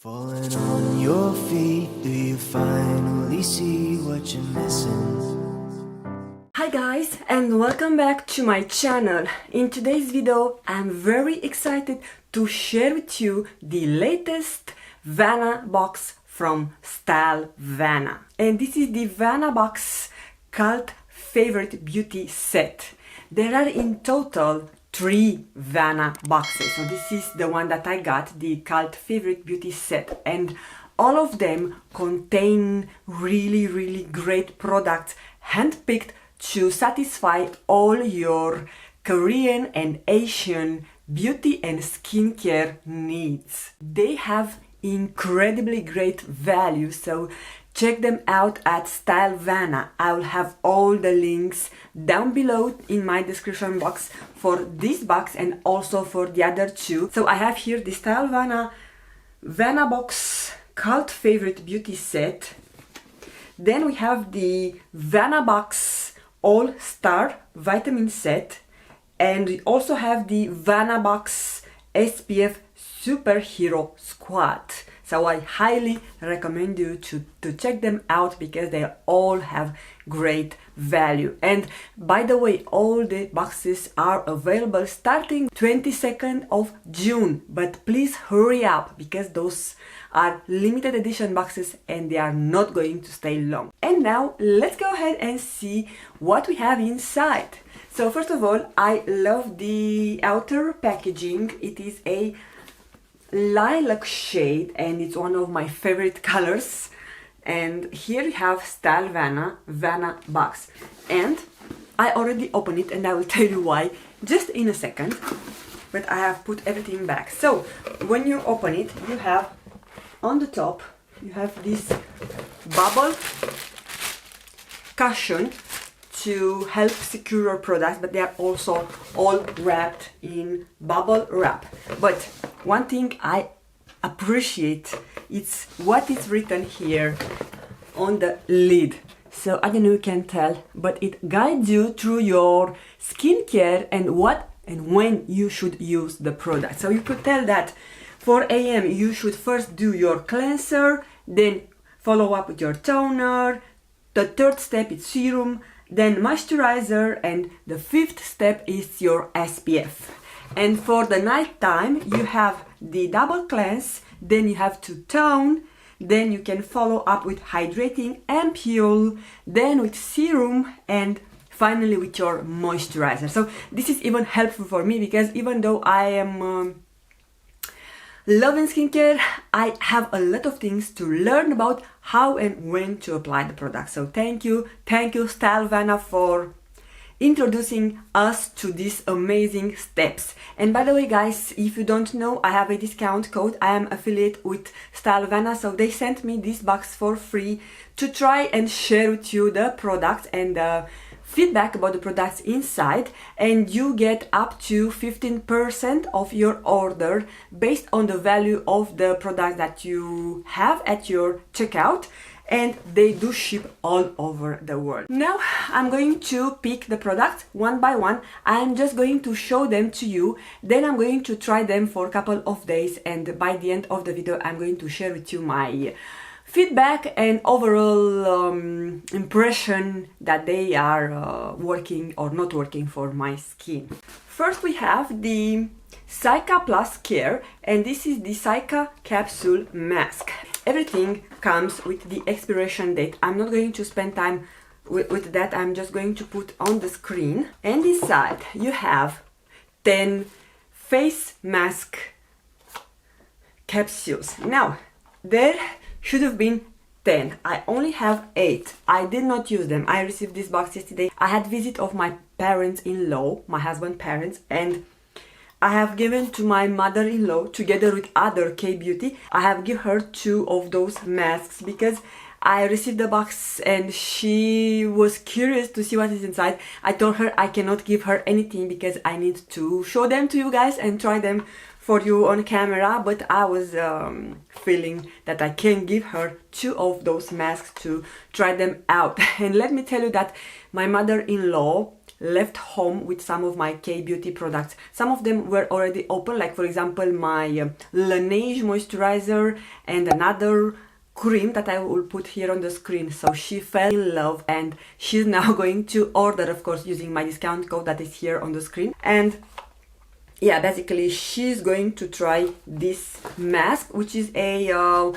Falling on your feet, do you finally see what you're missing? Hi guys, and welcome back to my channel. In today's video I'm very excited to share with you the latest Vana Box from Stylevana. And this is the Vana Box cult favorite beauty set. There are in total 3 Vana boxes. So this is the one that I got, the cult favorite beauty set, and all of them contain really great products handpicked to satisfy all your Korean and Asian beauty and skincare needs. They have incredibly great value, so check them out at Stylevana. I will have all the links down below in my description box for this box and also for the other 2. So I have here the Stylevana Vana Box cult favorite beauty set. Then we have the Vana Box All Star vitamin set, and we also have the Vana Box SPF Superhero Squad. So I highly recommend you to check them out because they all have great value. And by the way, all the boxes are available starting 22nd of June. But please hurry up because those are limited edition boxes and they are not going to stay long. And now let's go ahead and see what we have inside. So first of all, I love the outer packaging. It is a lilac shade and it's one of my favorite colors. And here you have Stylevana Vana Box, and I already opened it and I will tell you why just in a second, but I have put everything back. So when you open it, you have on the top you have this bubble cushion to help secure your products, but they are also all wrapped in bubble wrap. But one thing I appreciate, it's what is written here on the lid. So I don't know if you can tell, but it guides you through your skincare and what and when you should use the product. So you could tell that 4 a.m. you should first do your cleanser, then follow up with your toner. The third step is serum, then moisturizer, and the 5th step is your SPF. And for the night time you have the double cleanse, then you have to tone, then you can follow up with hydrating ampule, then with serum, and finally with your moisturizer. So this is even helpful for me because even though I am loving skincare, I have a lot of things to learn about how and when to apply the product. So thank you Stylevana for introducing us to these amazing steps. And by the way guys, if you don't know, I have a discount code. I am affiliate with Stylevana, so they sent me this box for free to try and share with you the products and feedback about the products inside, and you get up to 15% of your order based on the value of the product that you have at your checkout, and they do ship all over the world. Now I'm going to pick the products one by one. I'm just going to show them to you, then I'm going to try them for a couple of days, and by the end of the video I'm going to share with you my feedback and overall impression that they are working or not working for my skin. First we have the Saika Plus Care, and this is the Saika Capsule Mask. Everything comes with the expiration date. I'm not going to spend time with that, I'm just going to put on the screen. And inside you have 10 face mask capsules. Now there should have been 10. I only have 8. I did not use them. I received this box yesterday. I had visit of my parents-in-law, my husband's parents, and I have given to my mother-in-law together with other K-beauty. I have given her 2 of those masks because I received the box and she was curious to see what is inside. I told her I cannot give her anything because I need to show them to you guys and try them for you on camera, but I was feeling that I can give her 2 of those masks to try them out. And let me tell you that my mother-in-law left home with some of my K-beauty products. Some of them were already open, like for example my Laneige moisturizer and another cream that I will put here on the screen. So she fell in love and she's now going to order, of course, using my discount code that is here on the screen. And yeah, basically she's going to try this mask, which is a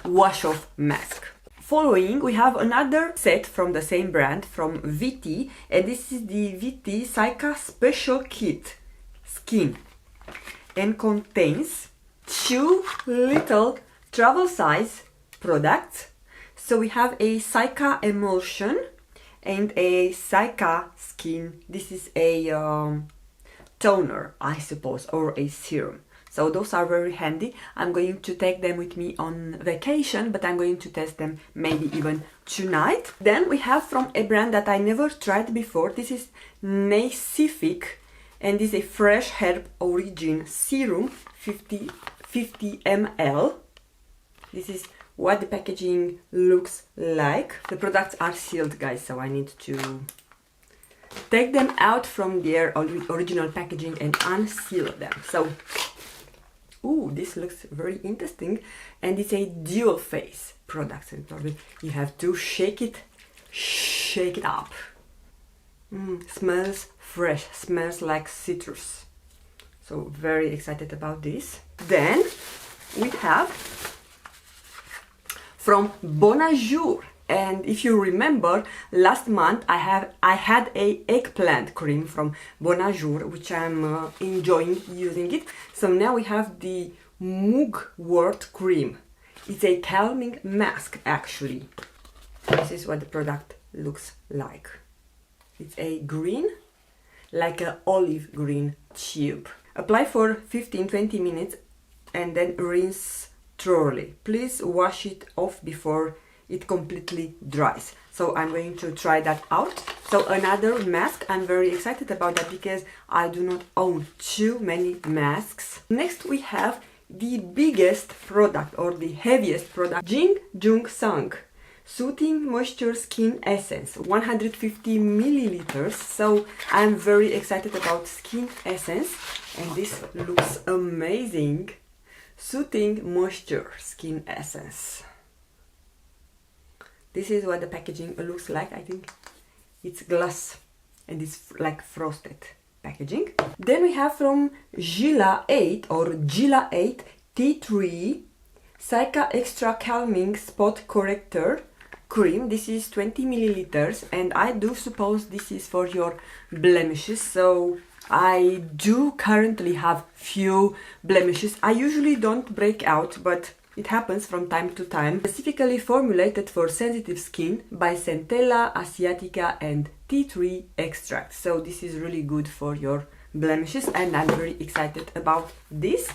wash-off mask. Following, we have another set from the same brand, from VT, and this is the VT Saika Special Kit Skin, and contains 2 little travel size products. So we have a Saika emulsion and a Saika skin. This is a toner, I suppose, or a serum. So those are very handy. I'm going to take them with me on vacation, but I'm going to test them maybe even tonight. Then we have from a brand that I never tried before. This is Massifique, and this is a fresh herb origin serum, 50 ml. This is what the packaging looks like. The products are sealed, guys, so I need to take them out from their original packaging and unseal them. So, ooh, this looks very interesting, and it's a dual phase product. So probably you have to shake it up. Smells fresh, smells like citrus. So very excited about this. Then we have from Bonjour, and if you remember, last month I had a eggplant cream from Bonjour, which I'm enjoying using it. So now we have the Moog wort cream. It's a calming mask, actually. This is what the product looks like. It's a green, like an olive green tube. Apply for 15-20 minutes and then rinse thoroughly. Please wash it off before it completely dries. So I'm going to try that out. So another mask, I'm very excited about that because I do not own too many masks. Next we have the biggest product, or the heaviest product, Jing Jung Sang Soothing Moisture Skin Essence, 150 milliliters. So I'm very excited about skin essence, and this looks amazing. Soothing Moisture Skin Essence. This is what the packaging looks like. I think it's glass and it's like frosted packaging. Then we have from Gila 8 or Gila 8 T3 Saika Extra Calming Spot Corrector cream. This is 20 milliliters, and I do suppose this is for your blemishes. So I do currently have few blemishes. I usually don't break out, but it happens from time to time. Specifically formulated for sensitive skin by Centella Asiatica and T3 extract. So this is really good for your blemishes, and I'm very excited about this.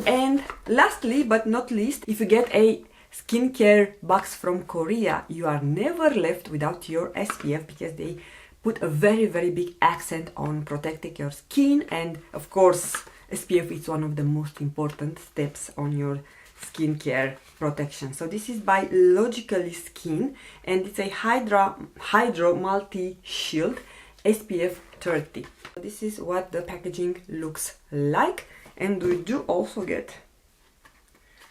And lastly but not least, if you get a skincare box from Korea, you are never left without your SPF, because they put a very big accent on protecting your skin, and of course SPF is one of the most important steps on your skincare protection. So this is by Logically Skin, and it's a Hydro Multi Shield SPF 30. This is what the packaging looks like, and we do also get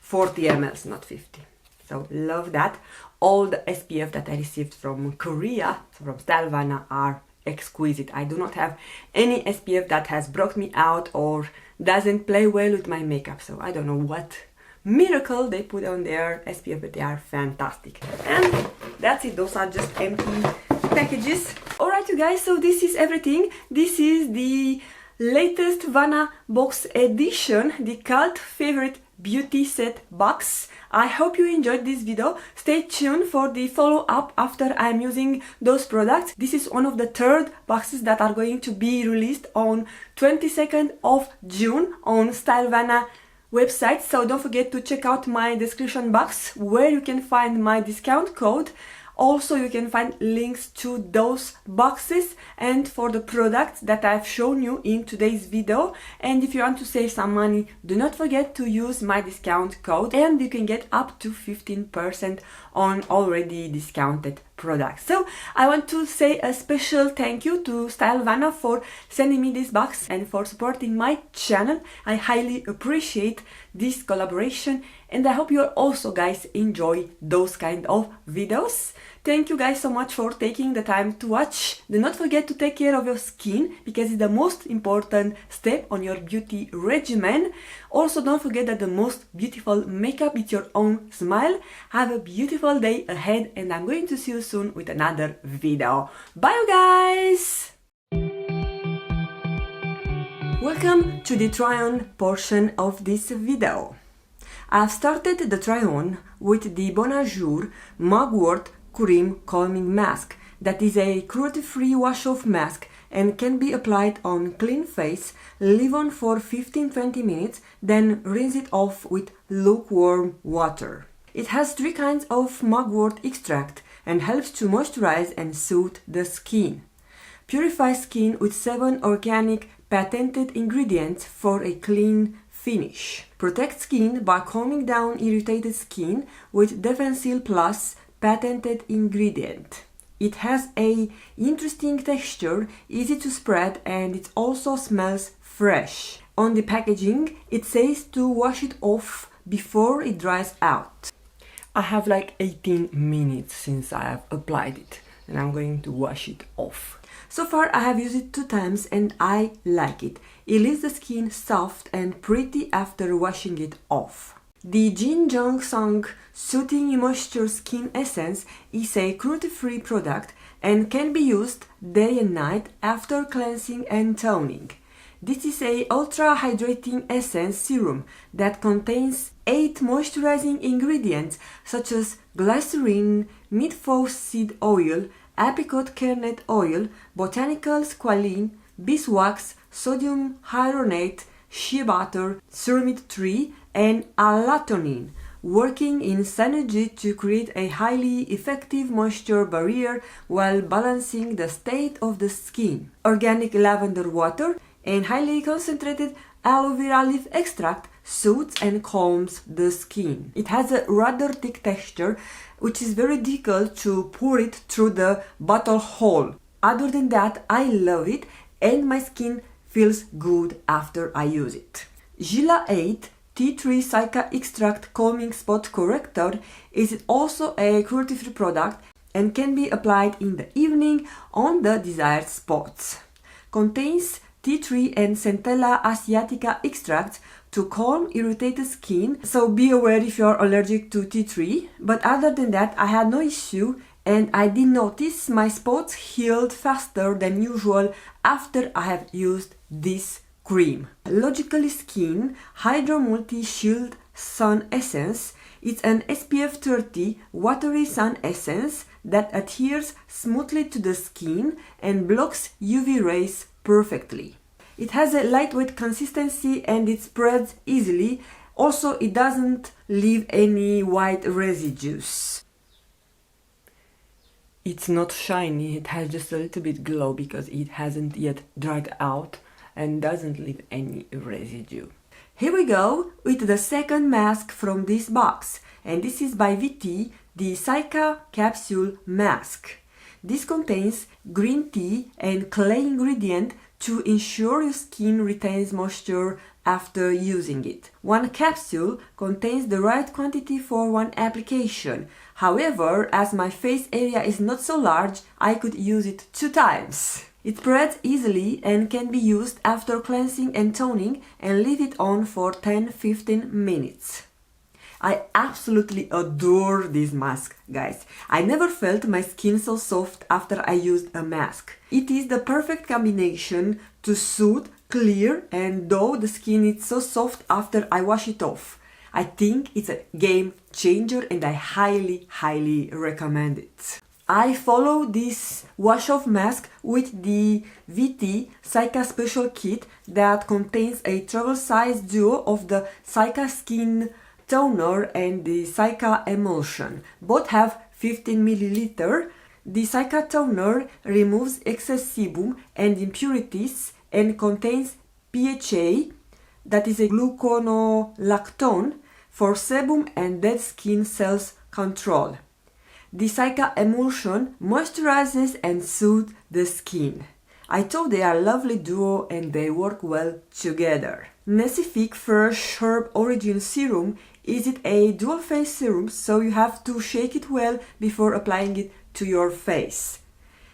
40 ml, not 50. So love that. All the SPF that I received from Korea, from Stylevana, are exquisite. I do not have any SPF that has brought me out or doesn't play well with my makeup. So I don't know what miracle they put on their SPF, but they are fantastic. And that's it. Those are just empty packages. Alright you guys, so this is everything. This is the latest Vana Box edition, the cult favorite beauty set box. I hope you enjoyed this video. Stay tuned for the follow-up after I'm using those products. This is one of the third boxes that are going to be released on 22nd of June on Stylevana website. So don't forget to check out my description box where you can find my discount code. Also, you can find links to those boxes and for the products that I've shown you in today's video. And if you want to save some money, do not forget to use my discount code, and you can get up to 15% on already discounted product. So I want to say a special thank you to Stylevana for sending me this box and for supporting my channel. I highly appreciate this collaboration, and I hope you also guys enjoy those kind of videos. Thank you guys so much for taking the time to watch. Do not forget to take care of your skin, because it's the most important step on your beauty regimen. Also, don't forget that the most beautiful makeup is your own smile. Have a beautiful day ahead, and I'm going to see you soon with another video. Bye you guys! Welcome to the try-on portion of this video. I've started the try-on with the Bonjour Mugwort Cream Calming Mask. That is a cruelty-free wash-off mask and can be applied on clean face, leave on for 15-20 minutes, then rinse it off with lukewarm water. It has 3 kinds of mugwort extract and helps to moisturize and soothe the skin. Purify skin with 7 organic patented ingredients for a clean finish. Protect skin by calming down irritated skin with Defensil Plus patented ingredient. It has a interesting texture, easy to spread, and it also smells fresh. On the packaging, it says to wash it off before it dries out. I have like 18 minutes since I have applied it, and I'm going to wash it off. So far I have used it 2 times and I like it. It leaves the skin soft and pretty after washing it off. The Jin Jung Sung Soothing Moisture Skin Essence is a cruelty-free product and can be used day and night after cleansing and toning. This is a ultra hydrating essence serum that contains 8 moisturizing ingredients such as glycerin, midfo seed oil, apricot kernel oil, botanical squalene, beeswax, sodium hyaluronate, shea butter, ceramide 3, and allantoin, working in synergy to create a highly effective moisture barrier while balancing the state of the skin. Organic lavender water and highly concentrated aloe vera leaf extract soothes and calms the skin. It has a rather thick texture, which is very difficult to pour it through the bottle hole. Other than that, I love it and my skin feels good after I use it. Gila 8 T3 Saika Extract Calming Spot Corrector is also a cruelty-free product and can be applied in the evening on the desired spots. Contains T3 and Centella asiatica extracts to calm irritated skin, so be aware if you are allergic to T3. But other than that, I had no issue, and I did notice my spots healed faster than usual after I have used this cream. Logically Skin Hydro Multi Shield Sun Essence. It's an SPF 30 watery sun essence that adheres smoothly to the skin and blocks UV rays perfectly. It has a lightweight consistency and it spreads easily. Also, it doesn't leave any white residues. It's not shiny, it has just a little bit glow because it hasn't yet dried out and doesn't leave any residue. Here we go with the second mask from this box, and this is by VT, the Saika Capsule Mask. This contains green tea and clay ingredient to ensure your skin retains moisture after using it. 1 capsule contains the right quantity for 1 application. However, as my face area is not so large, I could use it 2 times. It spreads easily and can be used after cleansing and toning, and leave it on for 10-15 minutes. I absolutely adore this mask, guys. I never felt my skin so soft after I used a mask. It is the perfect combination to soothe, clear, and though the skin is so soft after I wash it off. I think it's a game changer and I highly recommend it. I follow this wash-off mask with the VT Saika Special Kit that contains a travel size duo of the Saika Skin Toner and the Saika Emulsion. Both have 15 ml. The Saika Toner removes excess sebum and impurities and contains PHA, that is a gluconolactone, for sebum and dead skin cells control. The saika emulsion moisturizes and soothes the skin. I thought they are a lovely duo and they work well together. Massifique Fresh Herb Origin Serum is it a dual face serum, so you have to shake it well before applying it to your face.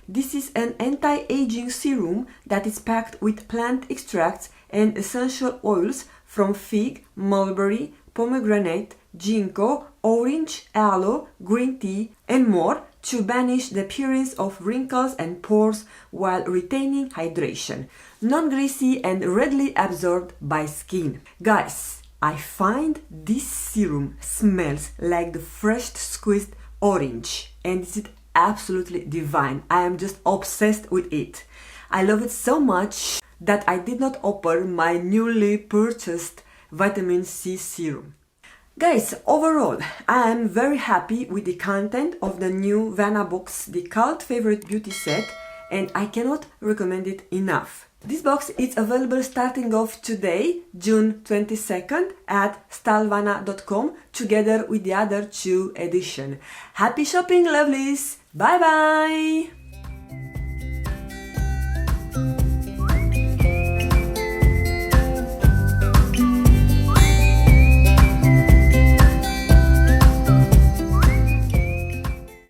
This is an anti-aging serum that is packed with plant extracts and essential oils from fig, mulberry, pomegranate, ginkgo, orange, aloe, green tea, and more to banish the appearance of wrinkles and pores while retaining hydration. Non-greasy and readily absorbed by skin. Guys, I find this serum smells like the fresh squeezed orange and it's absolutely divine. I am just obsessed with it. I love it so much that I did not open my newly purchased vitamin C serum. Guys, overall, I am very happy with the content of the new Vana Box, the cult favorite beauty set, and I cannot recommend it enough. This box is available starting off today, June 22nd, at stylevana.com, together with the other two editions. Happy shopping, lovelies! Bye bye!